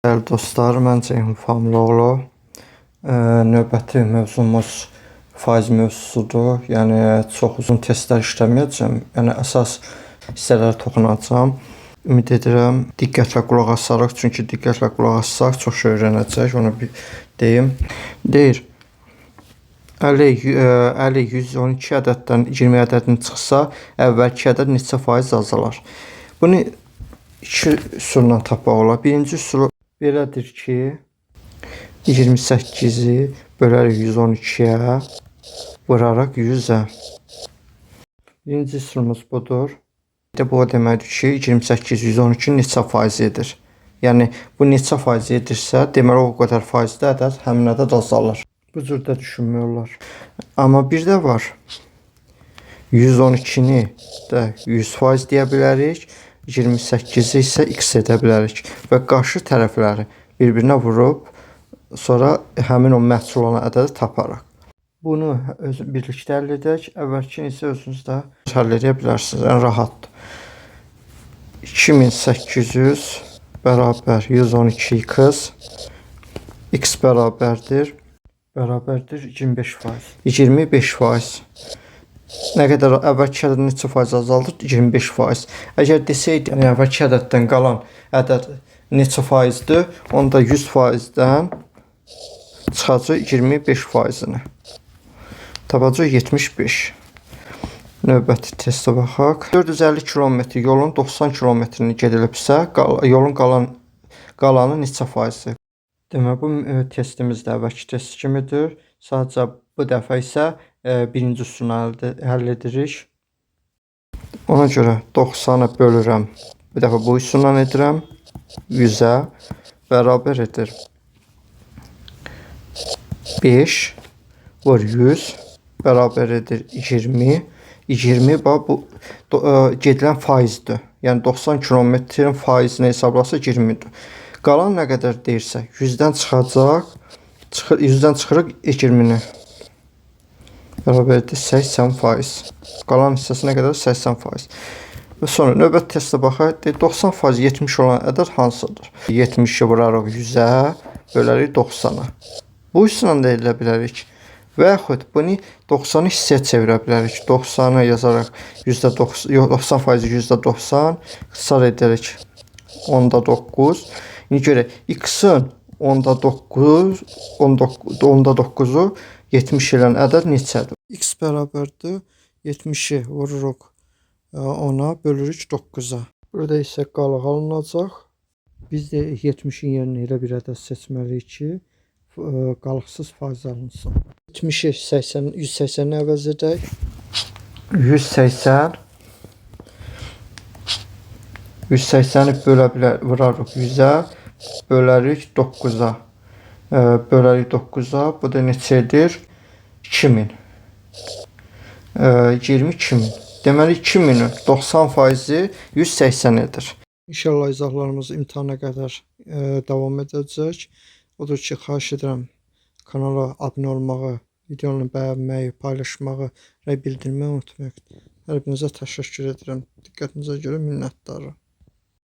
Değerli dostlar, mən Ceyhun Famlıoğlu. Növbəti mövzumuz faiz mövzusudur. Yəni çox uzun testlər işləməyəcəm. Yəni əsas hissələrə toxunacağam. Ümid edirəm diqqətlə qulaq asarıq, çünki diqqətlə qulaq assaq çox şey öyrənəcək. Onu bir deyim. Deyir: 50 112 ədəddən 20 ədədin çıxsa, əvvəlki ədəd neçə faiz azalar? Bunu iki üsulla tapmaq olar. Birinci üsul belədir ki, 28-i bölərik 112-yə, vuraraq 100-ə. Birinci üsulumuz budur. Bu deməkdir ki, 28 112 neçə faiz edir? Yəni bu neçə faiz edirsə, deməli o qədər faizdə ədəd həmin ədəd azalır. Bu cür də düşünmək olar. Amma bir də var. 112-ni də 100% deyə bilərik. 28-i isə x edə bilərik və qarşı tərəfləri bir-birinə vurub sonra həmin o məhsul olan ədədi taparıq. Bunu birlikdə həll edək. Əvvəlkini isə özünüz də həll edə bilərsiniz. Yəni rahatdır. 2800 bərabər 112x x bərabərdir 25%. 25%. Nə qədər əvvəlki ədəd neçə faiz azaldır? 25%. Əgər desəydi, yəni əvvəlki ədəddən qalan ədəd neçə faizdir? Onda 100%-dən çıxacaq 25%-ni. Tapacaq 75. Növbəti testə baxaq. 450 km yolun 90 km-ni gedilibsə, yolun qalanı neçə faizdir? Demək, bu testimiz də əvvəlki test kimidir. Sadəcə bu dəfə isə birinci üsulla həll edirik. Ona görə 90-ı bölürəm. Bir dəfə bu üsulla edirəm. 100-ə bərabər edir 5 vur 100 bərabər edir 20. 20 bu gedilən faizdir. Yəni 90 kilometrin faizini hesablasaq 20-dir. Qalan nə qədər deyirsə 100-dən çıxacaq. 100-dən çıxırıq 20-ni. Bərabərdir 80%. Qalan hissəsi nə qədər? 80%. Və sonra növbəti testə baxaq. 90% 70 olan ədəd hansıdır? 70-i vurarıq 100-ə, bölərik 90-a. Bu üsulla da edilə bilərik. Və yaxud bunu 90-ı hissəyə çevirə bilərik. 90-ı yazaraq %90%, %90 ixtisar edərək 10-9. İndi görək, x-ın 10-9-u 70 ilə ədəd neçədir? X bərabərdir 70-i vururuq 10-a, bölürük 9-a. Burada isə qalıq alınacaq. Biz də 70-in yerinə elə bir ədəd seçməliyik ki, qalıqsız faiz alınsın. 70-i 180-ni əvəz edək. 180-i vurarıq 100-ə, bölərik 9-a. Bölərik 9-a. Bu da neçə edir? 2000. 22.000. Deməli 2000-in 90%-i 180 edir. İnşallah izahlarımız imtahana qədər davam edəcək. Odur ki, xahiş edirəm kanala abunə olmağı, videonu bəyənməyi, paylaşmağı və bildirməyi unutmayın. Hər birinizə təşəkkür edirəm. Diqqətinizə görə minnətdarım.